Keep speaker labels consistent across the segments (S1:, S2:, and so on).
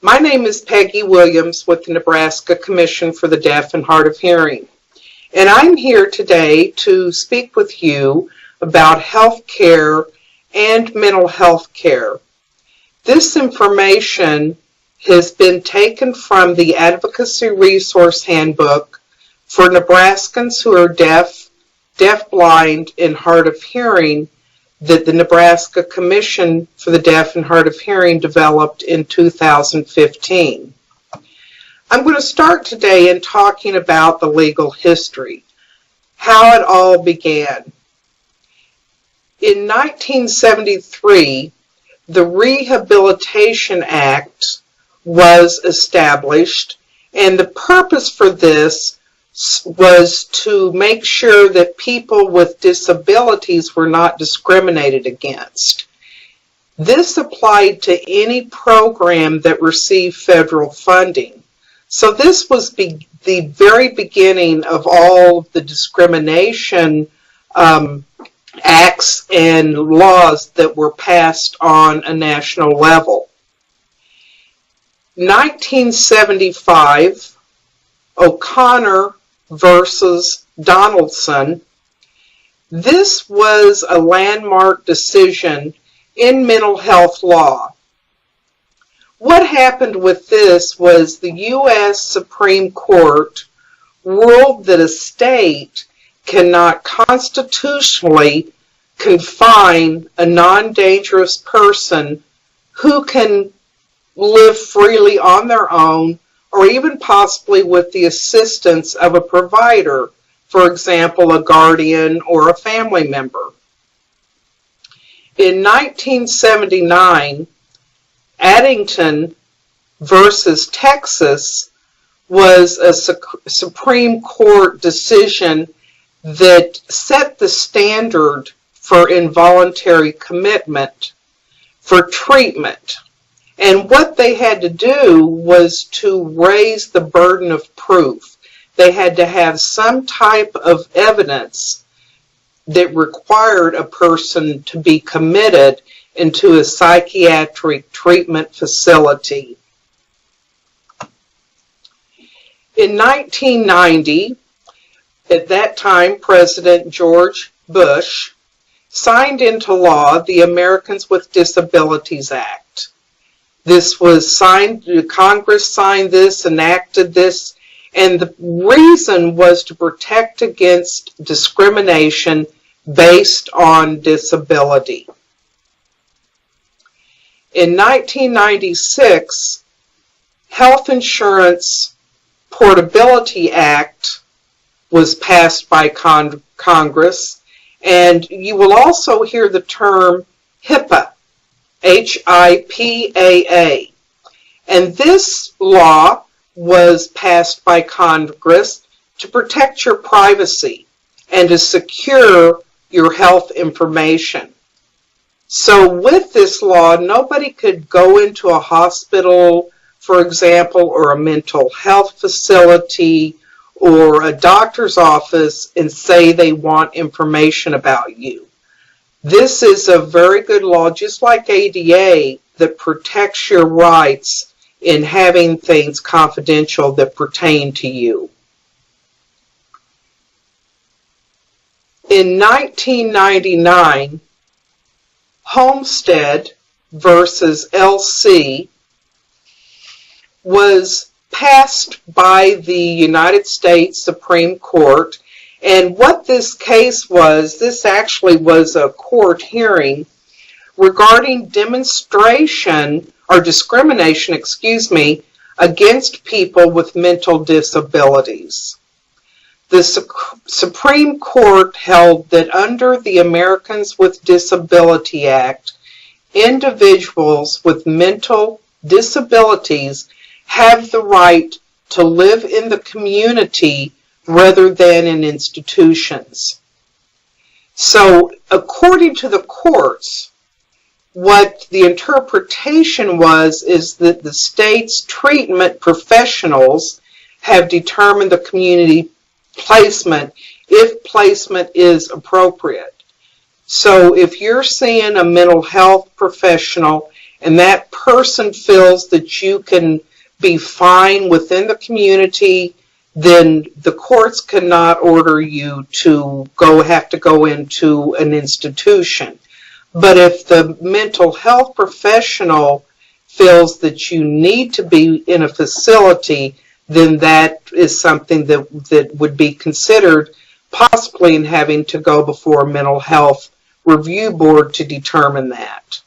S1: My name is Peggy Williams with the Nebraska Commission for the Deaf and Hard of Hearing, and I'm here today to speak with you about health care and mental health care. This information has been taken from the Advocacy Resource Handbook for Nebraskans who are deaf, blind, and hard of hearing that the Nebraska Commission for the Deaf and Hard of Hearing developed in 2015. I'm going to start today in talking about the legal history, how it all began. In 1973, the Rehabilitation Act was established, and the purpose for this was to make sure that people with disabilities were not discriminated against. This applied to any program that received federal funding. So this was the very beginning of all the discrimination acts and laws that were passed on a national level. 1975, O'Connor versus Donaldson. This was a landmark decision in mental health law. What happened with this was the U.S. Supreme Court ruled that a state cannot constitutionally confine a non-dangerous person who can live freely on their own, or even possibly with the assistance of a provider, for example, a guardian or a family member. In 1979, Addington versus Texas was a Supreme Court decision that set the standard for involuntary commitment for treatment. And what they had to do was to raise the burden of proof. They had to have some type of evidence that required a person to be committed into a psychiatric treatment facility. In 1990, at that time, President George Bush signed into law the Americans with Disabilities Act. This was signed, Congress signed this, enacted this, and the reason was to protect against discrimination based on disability. In 1996, Health Insurance Portability Act was passed by Congress, and you will also hear the term HIPAA. HIPAA. And this law was passed by Congress to protect your privacy and to secure your health information. So with this law, nobody could go into a hospital, for example, or a mental health facility or a doctor's office and say they want information about you. This is a very good law, just like ADA, that protects your rights in having things confidential that pertain to you. In 1999, Homestead versus LC was passed by the United States Supreme Court. And what this case was, this actually was a court hearing regarding discrimination against people with mental disabilities. The Supreme Court held that under the Americans with Disability Act, individuals with mental disabilities have the right to live in the community rather than in institutions. So, according to the courts, what the interpretation was is that the state's treatment professionals have determined the community placement if placement is appropriate. So if you're seeing a mental health professional and that person feels that you can be fine within the community, then the courts cannot order you to have to go into an institution. But if the mental health professional feels that you need to be in a facility, then that is something that would be considered possibly in having to go before a mental health review board to determine that.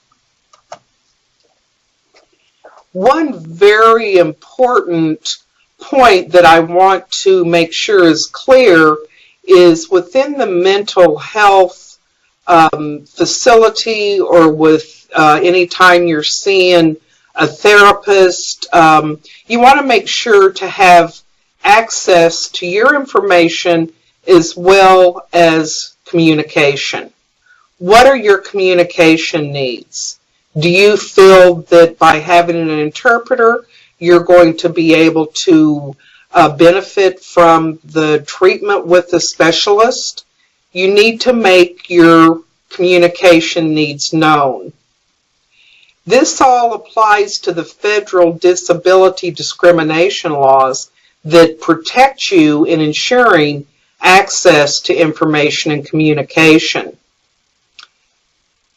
S1: One very important point that I want to make sure is clear is within the mental health facility, or with any time you're seeing a therapist, you want to make sure to have access to your information as well as communication. What are your communication needs? Do you feel that by having an interpreter, you're going to be able to benefit from the treatment with the specialist? You need to make your communication needs known. This all applies to the federal disability discrimination laws that protect you in ensuring access to information and communication.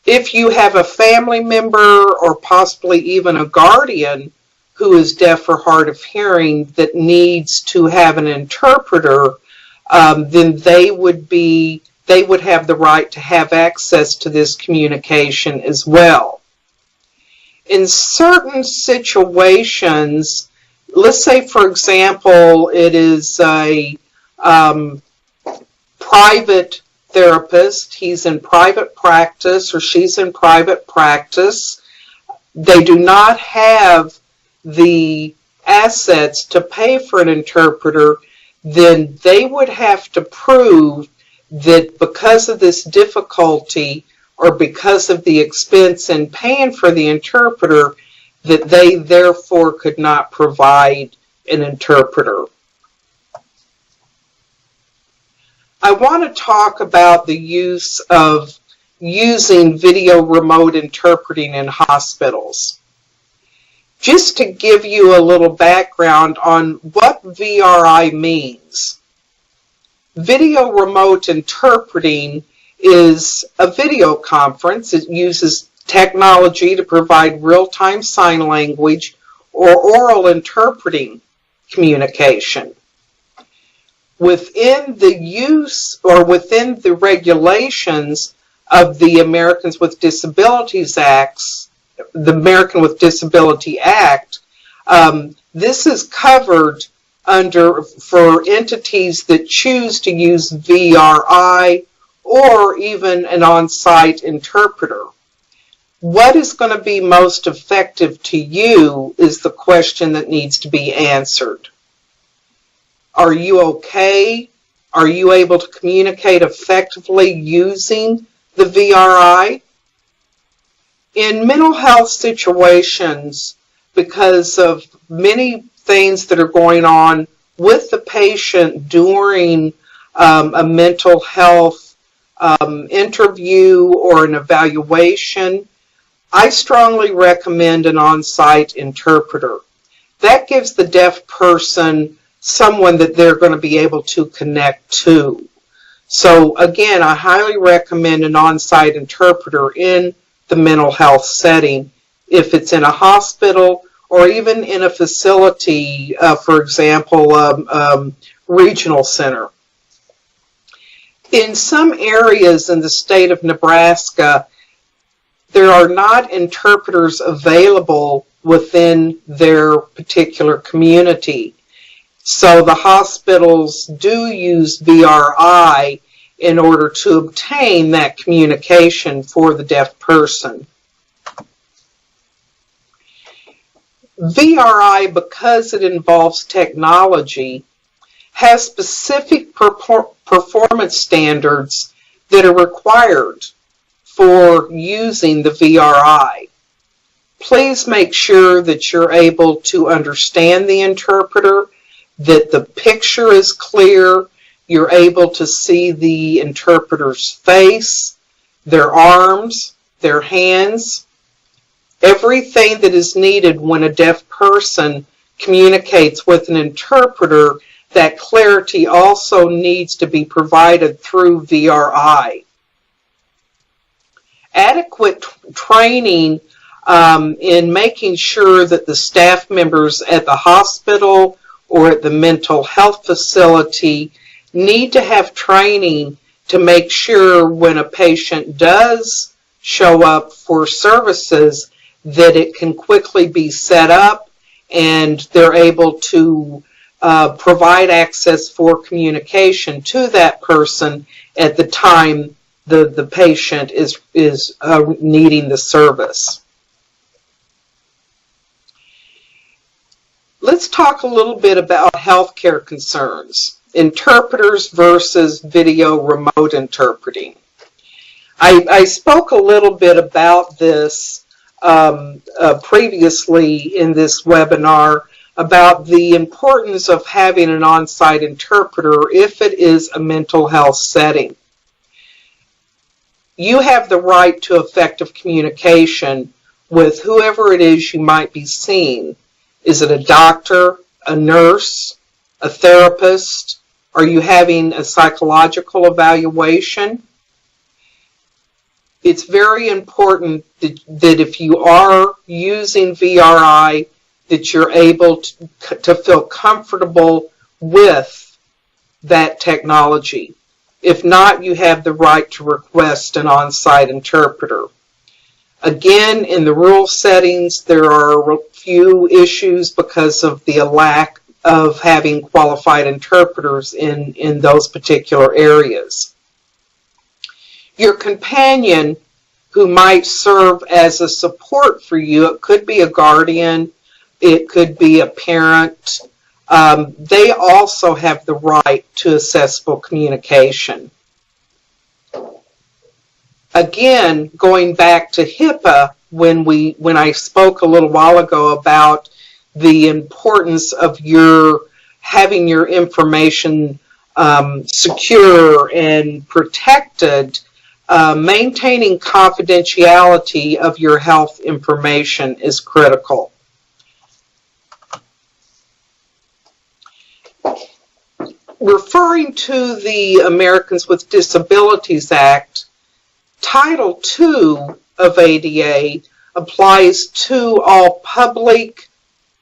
S1: If you have a family member or possibly even a guardian who is deaf or hard of hearing that needs to have an interpreter, then they would have the right to have access to this communication as well. In certain situations, let's say, for example, it is a private therapist, he's in private practice or she's in private practice, they do not have the assets to pay for an interpreter, then they would have to prove that because of this difficulty or because of the expense in paying for the interpreter, that they therefore could not provide an interpreter. I want to talk about the use of using video remote interpreting in hospitals. Just to give you a little background on what VRI means. Video remote interpreting is a video conference. It uses technology to provide real-time sign language or oral interpreting communication. Within the use or within the regulations of the Americans with Disabilities Acts, the American with Disability Act, this is covered for entities that choose to use VRI or even an on-site interpreter. What is going to be most effective to you is the question that needs to be answered. Are you okay? Are you able to communicate effectively using the VRI? In mental health situations, because of many things that are going on with the patient during a mental health interview or an evaluation, I strongly recommend an on-site interpreter. That gives the deaf person someone that they're going to be able to connect to. So again, I highly recommend an on-site interpreter in the mental health setting, if it's in a hospital or even in a facility, for example, regional center. In some areas in the state of Nebraska, there are not interpreters available within their particular community. So the hospitals do use VRI in order to obtain that communication for the deaf person. VRI, because it involves technology, has specific performance standards that are required for using the VRI. Please make sure that you're able to understand the interpreter, that the picture is clear, you're able to see the interpreter's face, their arms, their hands. Everything that is needed when a deaf person communicates with an interpreter, that clarity also needs to be provided through VRI. Adequate training in making sure that the staff members at the hospital or at the mental health facility need to have training to make sure when a patient does show up for services that it can quickly be set up and they're able to provide access for communication to that person at the time the patient is needing the service. Let's talk a little bit about healthcare concerns, interpreters versus video remote interpreting. I spoke a little bit about this previously in this webinar about the importance of having an on-site interpreter if it is a mental health setting. You have the right to effective communication with whoever it is you might be seeing. Is it a doctor, a nurse, a therapist? Are you having a psychological evaluation? It's very important that if you are using VRI, that you're able to feel comfortable with that technology. If not, you have the right to request an on-site interpreter. Again, in the rural settings, there are a few issues because of the lack of having qualified interpreters in those particular areas. Your companion who might serve as a support for you, it could be a guardian, it could be a parent, they also have the right to accessible communication. Again, going back to HIPAA, when I spoke a little while ago about the importance of having your information secure and protected, maintaining confidentiality of your health information is critical. Referring to the Americans with Disabilities Act, Title II of ADA applies to all public,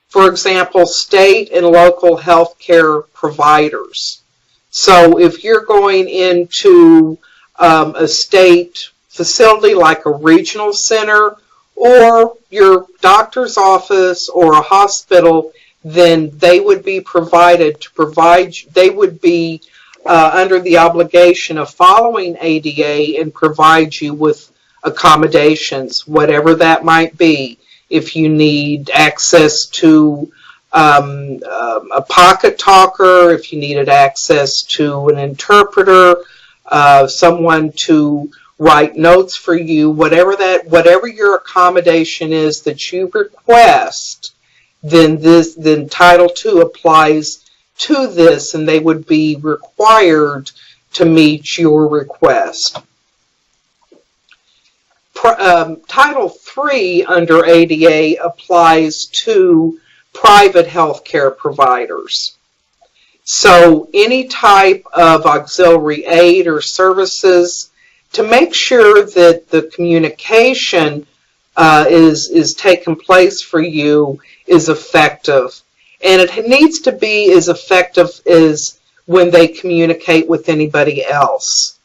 S1: for example, state and local health care providers. So if you're going into a state facility like a regional center or your doctor's office or a hospital, then they would be they would be under the obligation of following ADA and provide you with accommodations, whatever that might be. If you need access to a pocket talker, if you needed access to an interpreter, someone to write notes for you, whatever your accommodation is that you request, then Title II applies to this, and they would be required to meet your request. Title III under ADA applies to private health care providers. So any type of auxiliary aid or services, to make sure that the communication is taking place for you is effective. And it needs to be as effective as when they communicate with anybody else.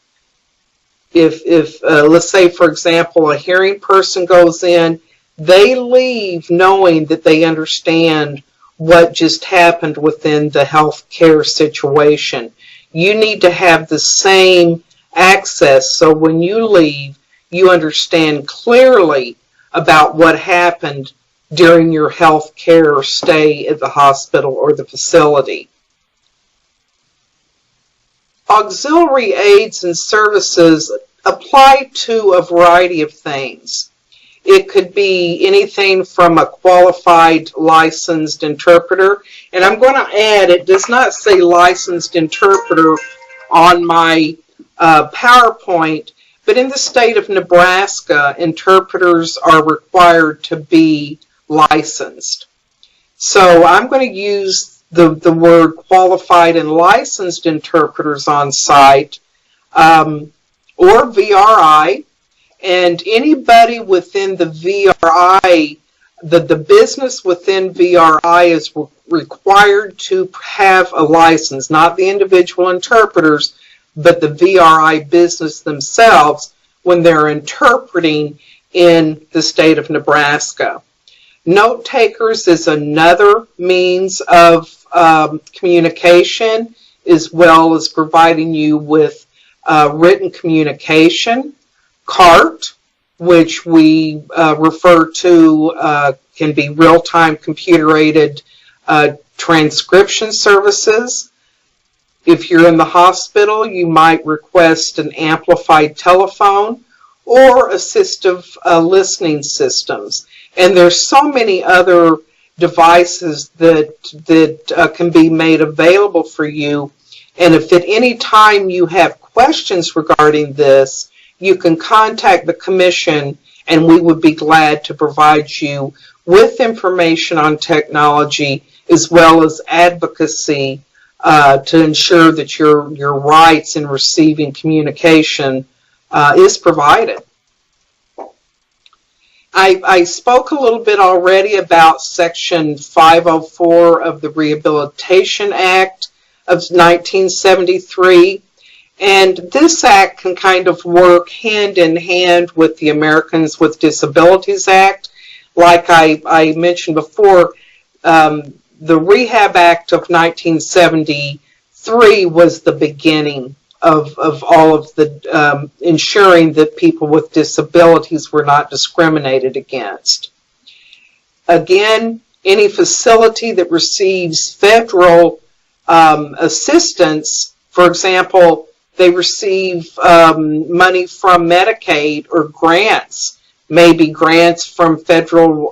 S1: If let's say, for example, a hearing person goes in, they leave knowing that they understand what just happened within the healthcare situation. You need to have the same access, so when you leave, you understand clearly about what happened during your health care stay at the hospital or the facility. Auxiliary aids and services apply to a variety of things. It could be anything from a qualified licensed interpreter, and I'm going to add, it does not say licensed interpreter on my PowerPoint, But in the state of Nebraska, interpreters are required to be licensed. So I'm going to use the word qualified and licensed interpreters on site, or VRI, and anybody within the VRI, the business within VRI is required to have a license, not the individual interpreters, but the VRI business themselves when they're interpreting in the state of Nebraska. Note takers is another means of communication, as well as providing you with written communication. CART, which we refer to, can be real-time computer-aided transcription services. If you're in the hospital, you might request an amplified telephone or assistive listening systems. And there's so many other devices that can be made available for you. And if at any time you have questions regarding this, you can contact the Commission, and we would be glad to provide you with information on technology as well as advocacy to ensure that your rights in receiving communication is provided. I spoke a little bit already about Section 504 of the Rehabilitation Act of 1973. And this act can kind of work hand in hand with the Americans with Disabilities Act. Like I mentioned before, the Rehab Act of 1973 was the beginning of all of the ensuring that people with disabilities were not discriminated against. Again, any facility that receives federal assistance, for example, they receive money from Medicaid or grants, maybe grants from federal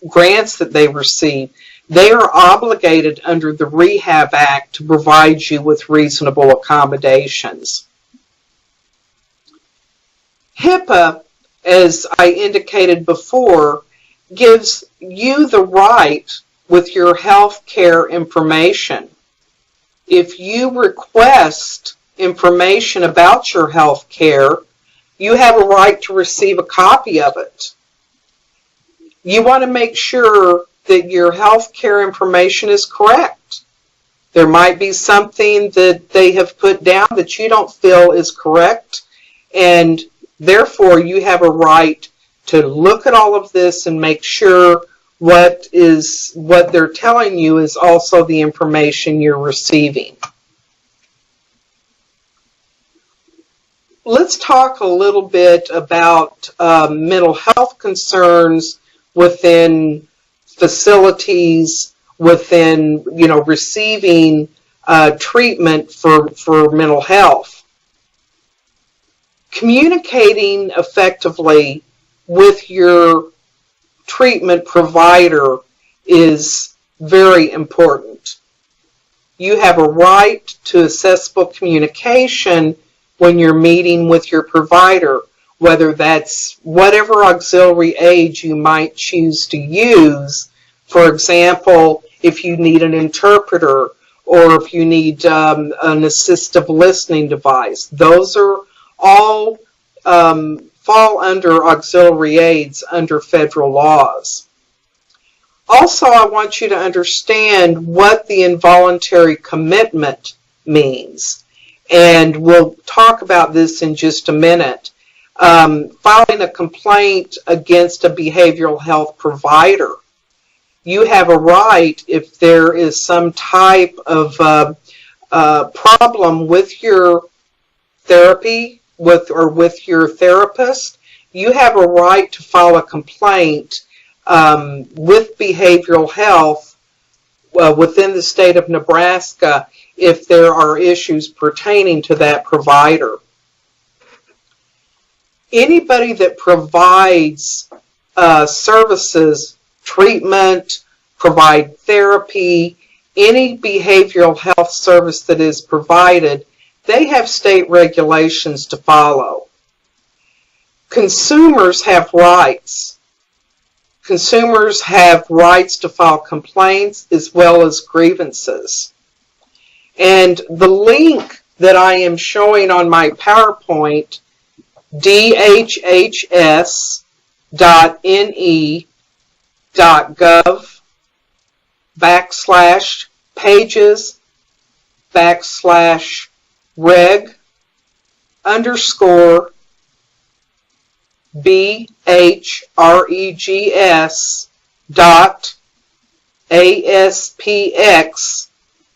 S1: grants that they receive. They are obligated under the Rehab Act to provide you with reasonable accommodations. HIPAA, as I indicated before, gives you the right with your health care information. If you request information about your health care, you have a right to receive a copy of it. You want to make sure that your health care information is correct. There might be something that they have put down that you don't feel is correct, and therefore you have a right to look at all of this and make sure what they're telling you is also the information you're receiving. Let's talk a little bit about mental health concerns within facilities, within receiving treatment for mental health. Communicating effectively with your treatment provider is very important. You have a right to accessible communication when you're meeting with your provider, whether that's whatever auxiliary aid you might choose to use. For example, if you need an interpreter or if you need an assistive listening device, those are all fall under auxiliary aids under federal laws. Also, I want you to understand what the involuntary commitment means. And we'll talk about this in just a minute. Filing a complaint against a behavioral health provider. You have a right, if there is some type of problem with your therapy with your therapist, you have a right to file a complaint with behavioral health within the state of Nebraska if there are issues pertaining to that provider. Anybody that provides services, treatment, provide therapy, any behavioral health service that is provided, they have state regulations to follow. consumers have rights. Consumers have rights to file complaints as well as grievances. And the link that I am showing on my PowerPoint, DHHS.NE.gov/BHREGs.ASPX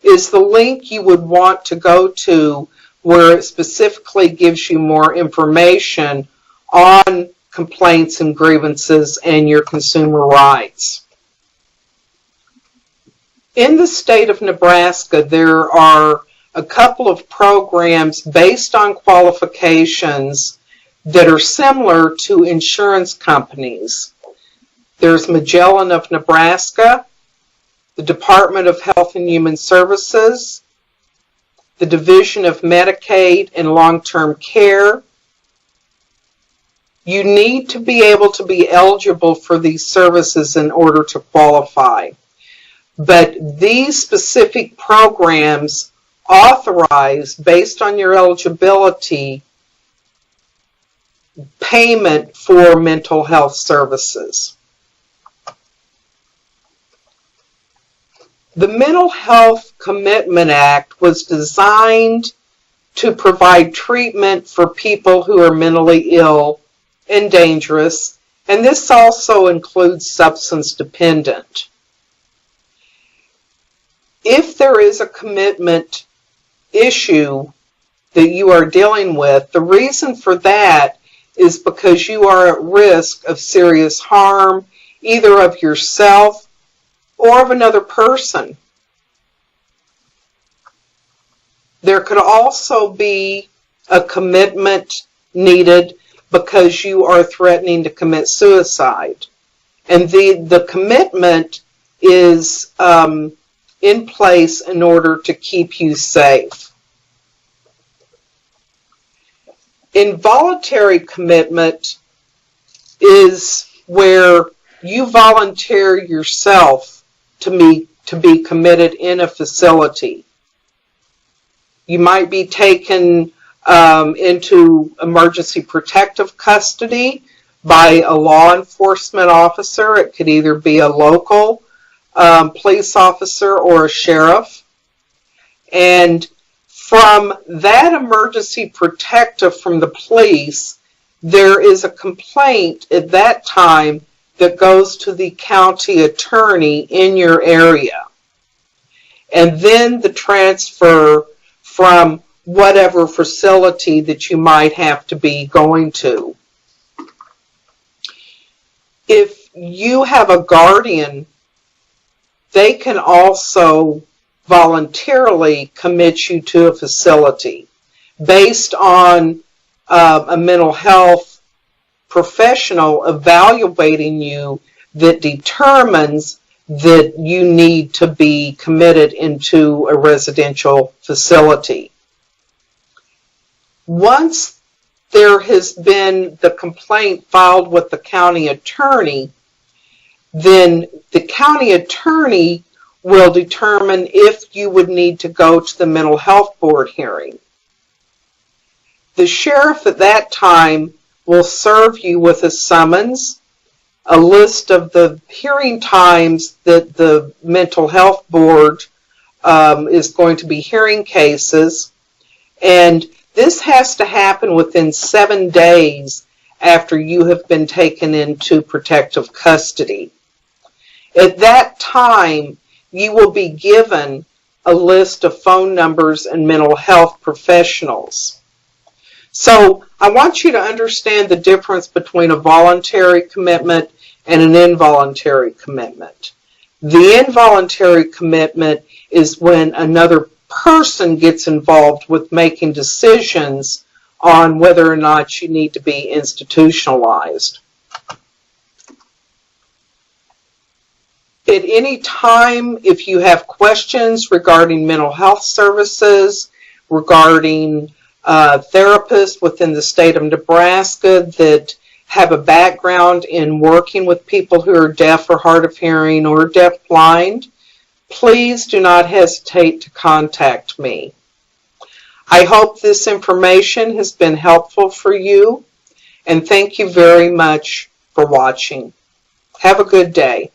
S1: is the link you would want to go to, where it specifically gives you more information on complaints and grievances and your consumer rights. In the state of Nebraska, there are a couple of programs based on qualifications that are similar to insurance companies. There's Magellan of Nebraska, the Department of Health and Human Services, the Division of Medicaid and Long-Term Care. You need to be able to be eligible for these services in order to qualify. But these specific programs authorize, based on your eligibility, payment for mental health services. The Mental Health Commitment Act was designed to provide treatment for people who are mentally ill and dangerous, and this also includes substance dependent. If there is a commitment issue that you are dealing with, the reason for that is because you are at risk of serious harm, either of yourself or of another person. There could also be a commitment needed because you are threatening to commit suicide. And the commitment is in place in order to keep you safe. Involuntary commitment is where you volunteer yourself to be committed in a facility. You might be taken into emergency protective custody by a law enforcement officer. It could either be a local police officer or a sheriff. And from that emergency protective from the police, there is a complaint at that time that goes to the county attorney in your area. And then the transfer from whatever facility that you might have to be going to. If you have a guardian, they can also voluntarily commit you to a facility based on a mental health professional evaluating you that determines that you need to be committed into a residential facility. Once there has been the complaint filed with the county attorney, then the county attorney will determine if you would need to go to the mental health board hearing. The sheriff at that time will serve you with a summons, a list of the hearing times that the mental health board is going to be hearing cases, and this has to happen within 7 days after you have been taken into protective custody. At that time, you will be given a list of phone numbers and mental health professionals. So I want you to understand the difference between a voluntary commitment and an involuntary commitment. The involuntary commitment is when another person gets involved with making decisions on whether or not you need to be institutionalized. At any time, if you have questions regarding mental health services, regarding therapists within the state of Nebraska that have a background in working with people who are deaf or hard of hearing or deafblind, please do not hesitate to contact me. I hope this information has been helpful for you, and thank you very much for watching. Have a good day.